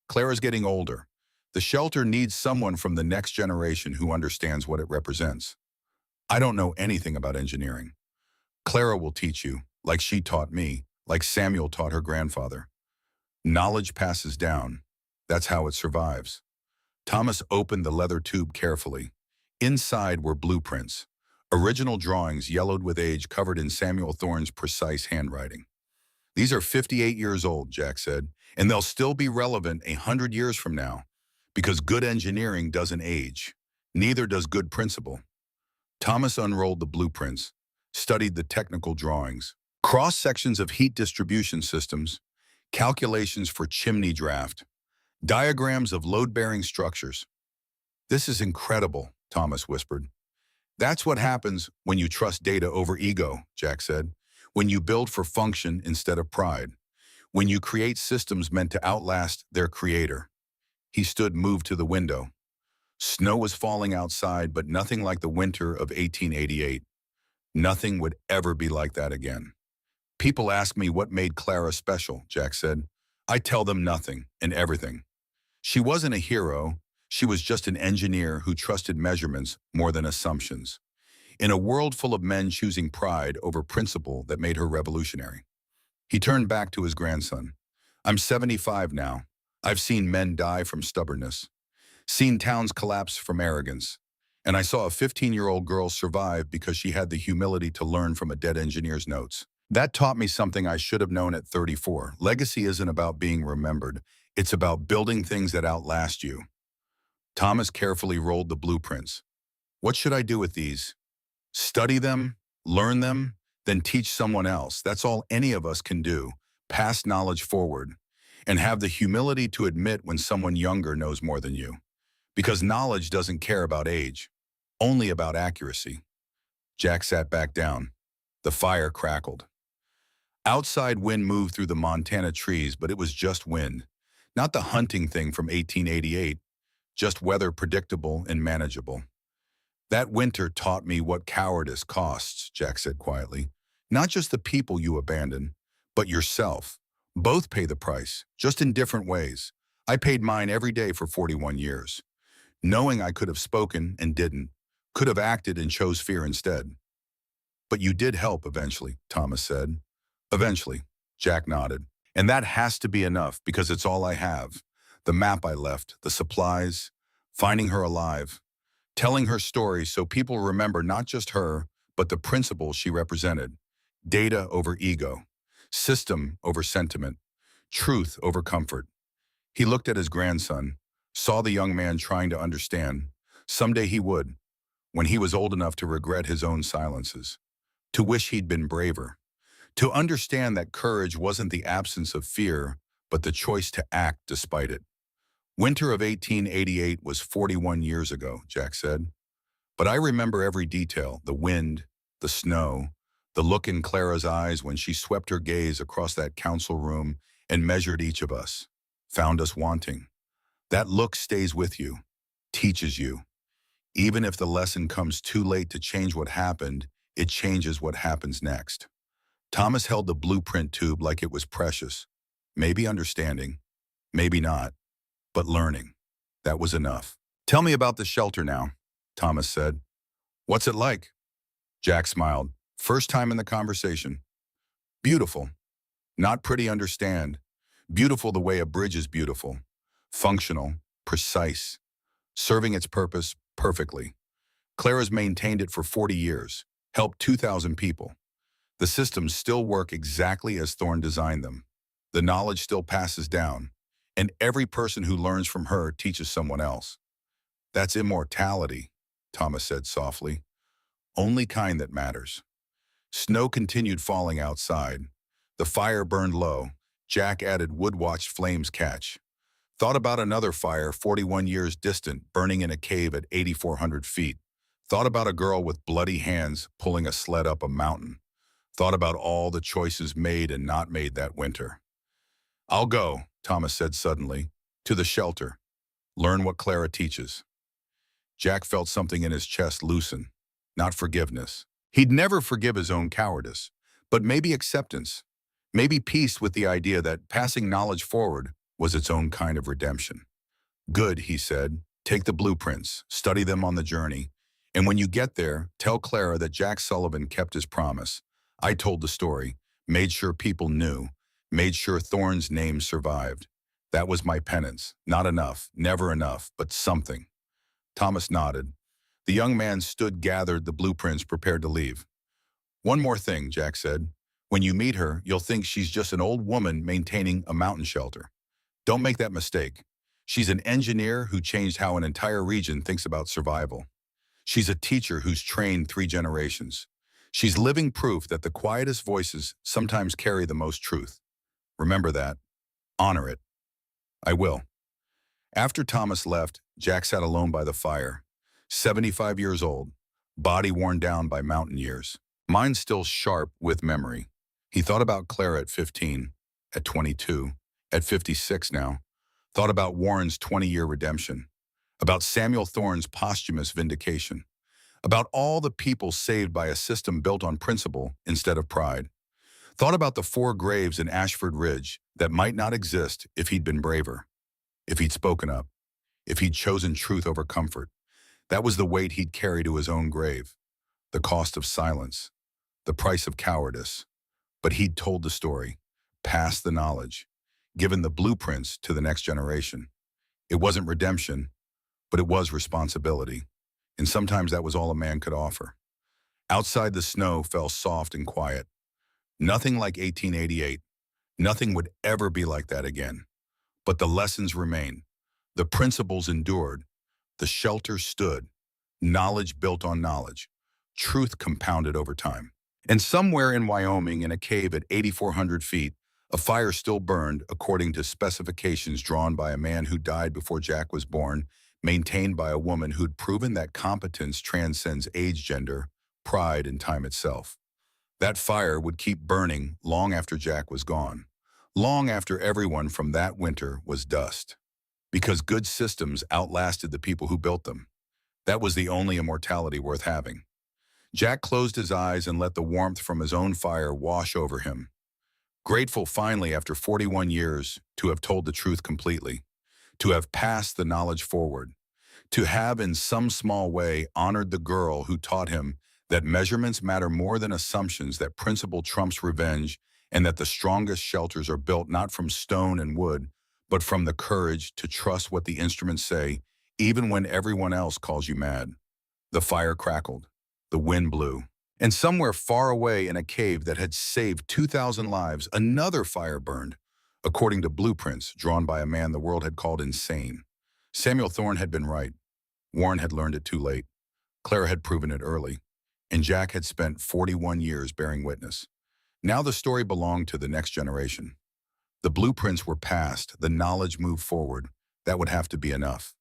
Clara's getting older. The shelter needs someone from the next generation who understands what it represents. I don't know anything about engineering. Clara will teach you, like she taught me, like Samuel taught her grandfather. Knowledge passes down. That's how it survives. Thomas opened the leather tube carefully. Inside were blueprints, original drawings yellowed with age covered in Samuel Thorne's precise handwriting. These are 58 years old, Jack said, and they'll still be relevant 100 years from now, because good engineering doesn't age. Neither does good principle. Thomas unrolled the blueprints, studied the technical drawings, cross-sections of heat distribution systems, calculations for chimney draft, diagrams of load-bearing structures. "This is incredible," Thomas whispered. "That's what happens when you trust data over ego," Jack said. "When you build for function instead of pride. When you create systems meant to outlast their creator." He stood moved to the window. Snow was falling outside, but nothing like the winter of 1888. Nothing would ever be like that again. "People ask me what made Clara special," Jack said. "I tell them nothing and everything. She wasn't a hero. She was just an engineer who trusted measurements more than assumptions. In a world full of men choosing pride over principle that made her revolutionary." He turned back to his grandson. "I'm 75 now. I've seen men die from stubbornness, seen towns collapse from arrogance, and I saw a 15-year-old girl survive because she had the humility to learn from a dead engineer's notes. That taught me something I should have known at 34. Legacy isn't about being remembered. It's about building things that outlast you." Thomas carefully rolled the blueprints. "What should I do with these?" "Study them, learn them, then teach someone else. That's all any of us can do. Pass knowledge forward. And have the humility to admit when someone younger knows more than you. Because knowledge doesn't care about age, only about accuracy." Jack sat back down. The fire crackled. Outside wind moved through the Montana trees, but it was just wind. Not the hunting thing from 1888, just weather predictable and manageable. "That winter taught me what cowardice costs," Jack said quietly. "Not just the people you abandon, but yourself. Both pay the price, just in different ways. I paid mine every day for 41 years. Knowing I could have spoken and didn't, could have acted and chose fear instead." "But you did help eventually," Thomas said. "Eventually," Jack nodded. "And that has to be enough because it's all I have. The map I left, the supplies, finding her alive, telling her story so people remember not just her, but the principles she represented. Data over ego, system over sentiment, truth over comfort." He looked at his grandson, saw the young man trying to understand. Someday he would, when he was old enough to regret his own silences, to wish he'd been braver, to understand that courage wasn't the absence of fear, but the choice to act despite it. "Winter of 1888 was 41 years ago," Jack said. "But I remember every detail, the wind, the snow, the look in Clara's eyes when she swept her gaze across that council room and measured each of us, found us wanting. That look stays with you, teaches you. Even if the lesson comes too late to change what happened, it changes what happens next." Thomas held the blueprint tube like it was precious. Maybe understanding, maybe not, but learning. That was enough. "Tell me about the shelter now," Thomas said. "What's it like?" Jack smiled. First time in the conversation. "Beautiful. Not pretty, understand. Beautiful the way a bridge is beautiful. Functional, precise, serving its purpose perfectly. Clara's maintained it for 40 years, helped 2,000 people. The systems still work exactly as Thorne designed them. The knowledge still passes down, and every person who learns from her teaches someone else. That's immortality," Thomas said softly. "Only kind that matters." Snow continued falling outside. The fire burned low. Jack added wood-watched flames catch. Thought about another fire 41 years distant, burning in a cave at 8,400 feet. Thought about a girl with bloody hands pulling a sled up a mountain. Thought about all the choices made and not made that winter. "I'll go," Thomas said suddenly, "to the shelter. Learn what Clara teaches." Jack felt something in his chest loosen. Not forgiveness. He'd never forgive his own cowardice, but maybe acceptance. Maybe peace with the idea that passing knowledge forward was its own kind of redemption. Good, he said. Take the blueprints, study them on the journey, and when you get there, tell Clara that Jack Sullivan kept his promise. I told the story, made sure people knew, made sure Thorne's name survived. That was my penance. Not enough, never enough, but something. Thomas nodded. The young man stood gathered the blueprints prepared to leave. One more thing, Jack said. When you meet her, you'll think she's just an old woman maintaining a mountain shelter. Don't make that mistake. She's an engineer who changed how an entire region thinks about survival. She's a teacher who's trained 3 generations. She's living proof that the quietest voices sometimes carry the most truth. Remember that. Honor it. I will. After Thomas left, Jack sat alone by the fire. 75 years old, body worn down by mountain years. Mind still sharp with memory. He thought about Clara at 15, at 22, at 56 now. Thought about Warren's 20-year redemption. About Samuel Thorne's posthumous vindication. About all the people saved by a system built on principle instead of pride. Thought about the 4 graves in Ashford Ridge that might not exist if he'd been braver. If he'd spoken up. If he'd chosen truth over comfort. That was the weight he'd carry to his own grave. The cost of silence. The price of cowardice. But he'd told the story, passed the knowledge, given the blueprints to the next generation. It wasn't redemption, but it was responsibility. And sometimes that was all a man could offer. Outside the snow fell soft and quiet. Nothing like 1888. Nothing would ever be like that again. But the lessons remain. The principles endured. The shelter stood. Knowledge built on knowledge. Truth compounded over time. And somewhere in Wyoming, in a cave at 8,400 feet, a fire still burned according to specifications drawn by a man who died before Jack was born, maintained by a woman who'd proven that competence transcends age, gender, pride, and time itself. That fire would keep burning long after Jack was gone, long after everyone from that winter was dust. Because good systems outlasted the people who built them. That was the only immortality worth having. Jack closed his eyes and let the warmth from his own fire wash over him. Grateful finally, after 41 years, to have told the truth completely, to have passed the knowledge forward, to have in some small way honored the girl who taught him that measurements matter more than assumptions, that principle trumps revenge, and that the strongest shelters are built not from stone and wood, but from the courage to trust what the instruments say, even when everyone else calls you mad. The fire crackled. The wind blew. And somewhere far away in a cave that had saved 2,000 lives, another fire burned, according to blueprints drawn by a man the world had called insane. Samuel Thorne had been right. Warren had learned it too late. Clara had proven it early. And Jack had spent 41 years bearing witness. Now the story belonged to the next generation. The blueprints were passed, the knowledge moved forward. That would have to be enough.